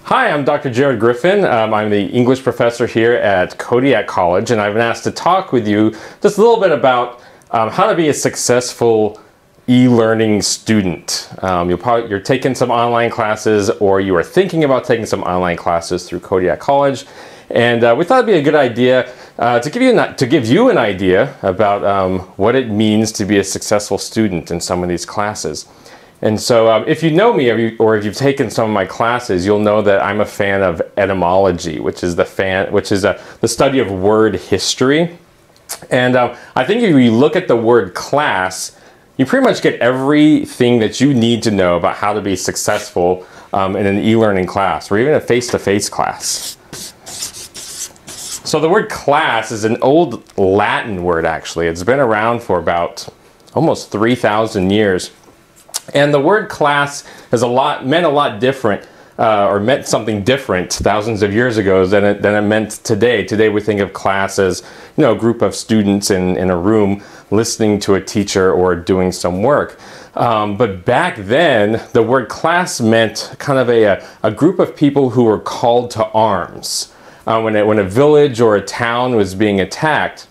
Hi, I'm Dr. Jared Griffin. I'm the English professor here at Kodiak College, and I've been asked to talk with you just a little bit about how to be a successful e-learning student. You're taking some online classes, or you are thinking about taking some online classes through Kodiak College, and we thought it'd be a good idea to give you an idea about what it means to be a successful student in some of these classes. And so if you know me or if you've taken some of my classes, you'll know that I'm a fan of etymology, which is the study of word history. And I think if you look at the word class, you pretty much get everything that you need to know about how to be successful in an e-learning class or even a face-to-face class. So the word class is an old Latin word, actually. It's been around for about almost 3,000 years. And the word class has meant a lot different, or meant something different thousands of years ago than it meant today. Today we think of class as, a group of students in a room listening to a teacher or doing some work. But back then, the word class meant kind of a group of people who were called to arms. When a village or a town was being attacked,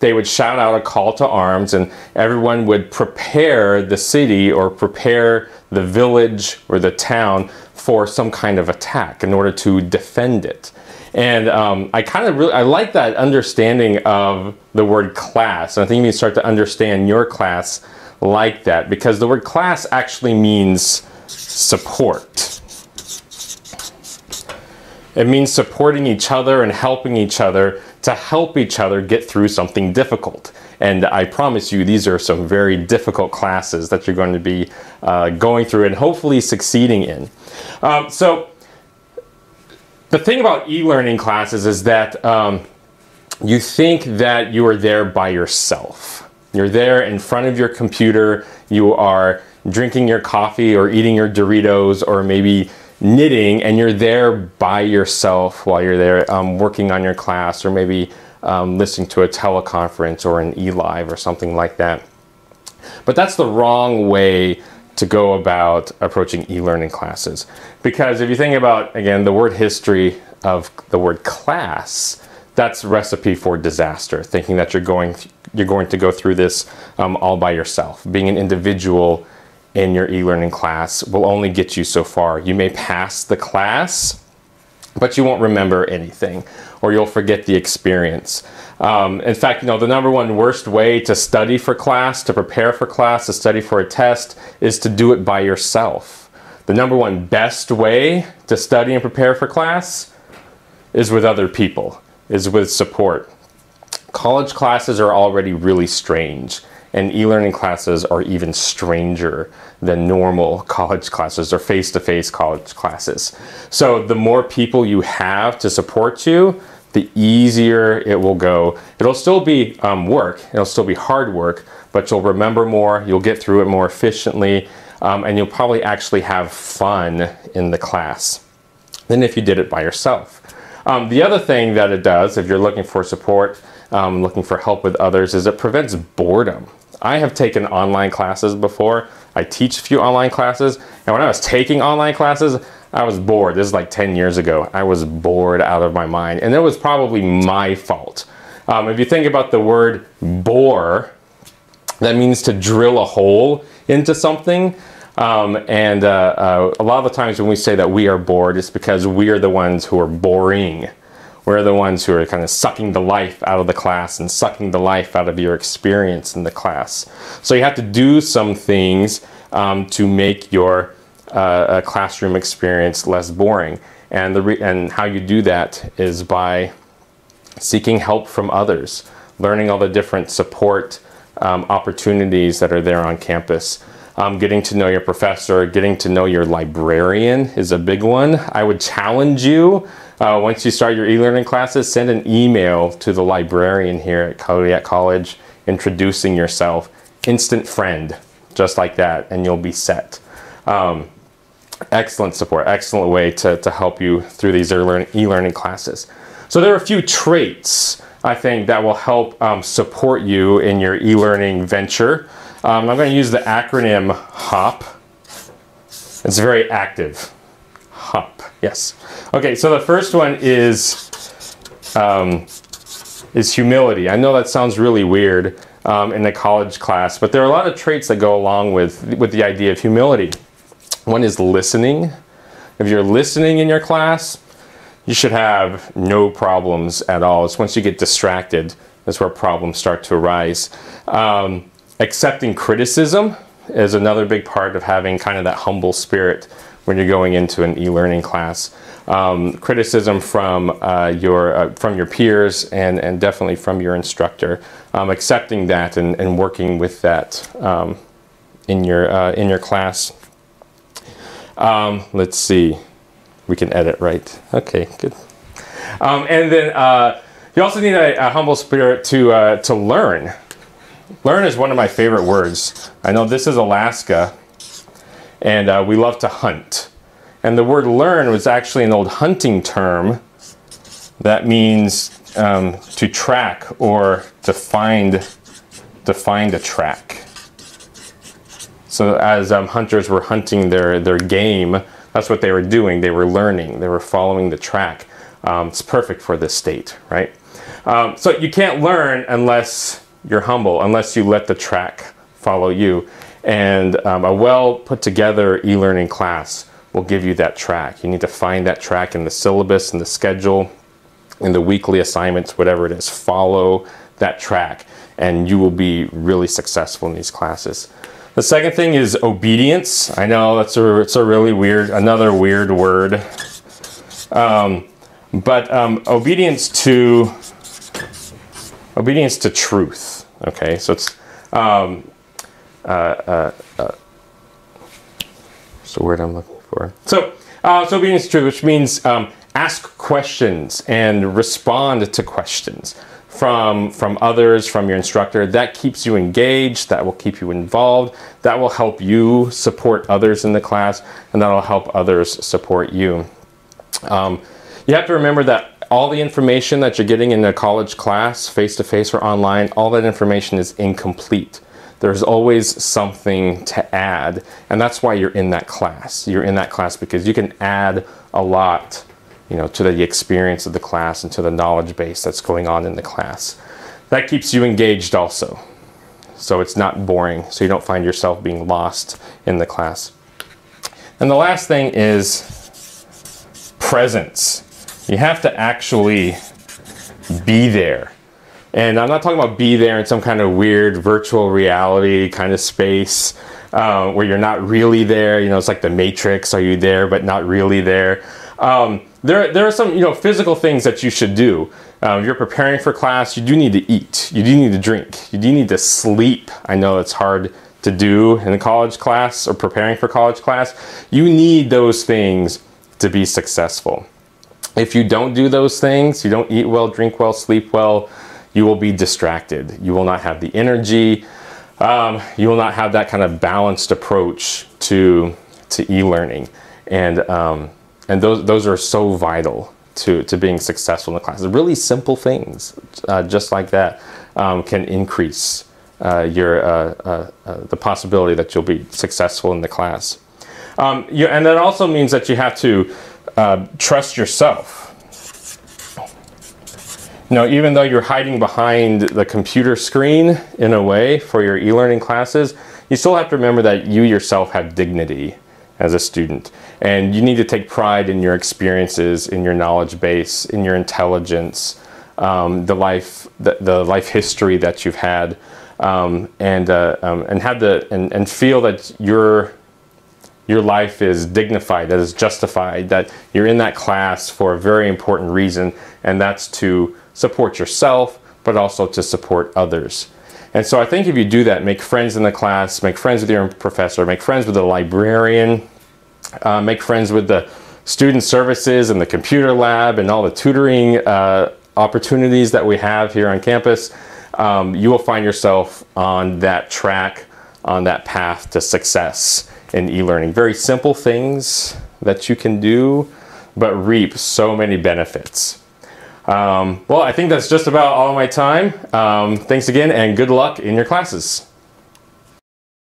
they would shout out a call to arms, and everyone would prepare the city or prepare the village or the town for some kind of attack in order to defend it. And I like that understanding of the word class. And I think you need to start to understand your class like that, because the word class actually means support. It means supporting each other and helping each other to help each other get through something difficult. And I promise you, these are some very difficult classes that you're going to be going through and hopefully succeeding in. So the thing about e-learning classes is that you think that you are there by yourself. You're there in front of your computer, you are drinking your coffee or eating your Doritos or maybe knitting, and you're there by yourself while you're there working on your class, or maybe listening to a teleconference or an e-live or something like that. But that's the wrong way to go about approaching e-learning classes, because if you think about, again, the word history of the word class, that's a recipe for disaster, thinking that you're going to go through this all by yourself. Being an individual in your e-learning class will only get you so far. You may pass the class, but you won't remember anything, or you'll forget the experience. In fact, the number one worst way to study for class, to prepare for class, to study for a test, is to do it by yourself. The number one best way to study and prepare for class is with other people, is with support. College classes are already really strange, and e-learning classes are even stranger than normal college classes or face-to-face college classes. So the more people you have to support you, the easier it will go. It'll still be work, it'll still be hard work, but you'll remember more, you'll get through it more efficiently, and you'll probably actually have fun in the class than if you did it by yourself. The other thing that it does, if you're looking for support, looking for help with others, is it prevents boredom. I have taken online classes before. I teach a few online classes, and when I was taking online classes, I was bored. This is like 10 years ago. I was bored out of my mind, and it was probably my fault. If you think about the word bore, that means to drill a hole into something. A lot of the times when we say that we are bored, it's because we are the ones who are boring. We're the ones who are kind of sucking the life out of the class and sucking the life out of your experience in the class. So you have to do some things to make your classroom experience less boring. And how you do that is by seeking help from others, learning all the different support opportunities that are there on campus. Getting to know your professor, getting to know your librarian is a big one. I would challenge you, once you start your e-learning classes, send an email to the librarian here at Kodiak College introducing yourself. Instant friend, just like that, and you'll be set. Excellent support, excellent way to help you through these e-learning classes. So there are a few traits, I think, that will help support you in your e-learning venture. I'm going to use the acronym HOP. It's very active. HOP. Yes. Okay, so the first one is humility. I know that sounds really weird in a college class, but there are a lot of traits that go along with the idea of humility. One is listening. If you're listening in your class, you should have no problems at all. It's once you get distracted, that's where problems start to arise. Accepting criticism is another big part of having kind of that humble spirit when you're going into an e-learning class. Criticism from your peers and definitely from your instructor. Accepting that and working with that in your class. Let's see. We can edit, right? Okay, good. And then you also need a humble spirit to learn. Learn is one of my favorite words. I know this is Alaska, and we love to hunt. And the word learn was actually an old hunting term that means to track or to find a track. So as hunters were hunting their game, that's what they were doing. They were learning. They were following the track. It's perfect for this state, right? So you can't learn unless you're humble, unless you let the track follow you. And a well put together e-learning class will give you that track. You need to find that track in the syllabus, in the schedule, in the weekly assignments, whatever it is. Follow that track and you will be really successful in these classes. The second thing is obedience. I know it's a really weird, another weird word. But obedience to truth. Okay, so it's what's the word I'm looking for? So obedience to truth, which means ask questions and respond to questions from others, from your instructor. That keeps you engaged, that will keep you involved, that will help you support others in the class, and that will help others support you. You have to remember that all the information that you're getting in a college class, face-to-face or online, all that information is incomplete. There's always something to add, and that's why you're in that class. You're in that class because you can add a lot, you know, to the experience of the class and to the knowledge base that's going on in the class. That keeps you engaged also, so it's not boring, so you don't find yourself being lost in the class. And the last thing is presence. You have to actually be there. And I'm not talking about be there in some kind of weird virtual reality kind of space where you're not really there. You know, it's like the Matrix. Are you there but not really there? There are some, you know, physical things that you should do. If you're preparing for class, you do need to eat. You do need to drink. You do need to sleep. I know it's hard to do in a college class or preparing for college class. You need those things to be successful. If you don't do those things, you don't eat well, drink well, sleep well, you will be distracted. You will not have the energy. You will not have that kind of balanced approach to e-learning. And those are so vital to being successful in the class. Really simple things, just like that, can increase the possibility that you'll be successful in the class. And that also means that you have to trust yourself. You know, even though you're hiding behind the computer screen in a way for your e-learning classes, you still have to remember that you yourself have dignity as a student. And you need to take pride in your experiences, in your knowledge base, in your intelligence, the life history that you've had, and feel that your life is dignified, that is justified, that you're in that class for a very important reason, and that's to support yourself, but also to support others. And so I think if you do that, make friends in the class, make friends with your professor, make friends with the librarian, make friends with the student services and the computer lab and all the tutoring opportunities that we have here on campus, you will find yourself on that track, on that path to success in e-learning. Very simple things that you can do, but reap so many benefits. Well, I think that's just about all of my time. Thanks again, and good luck in your classes.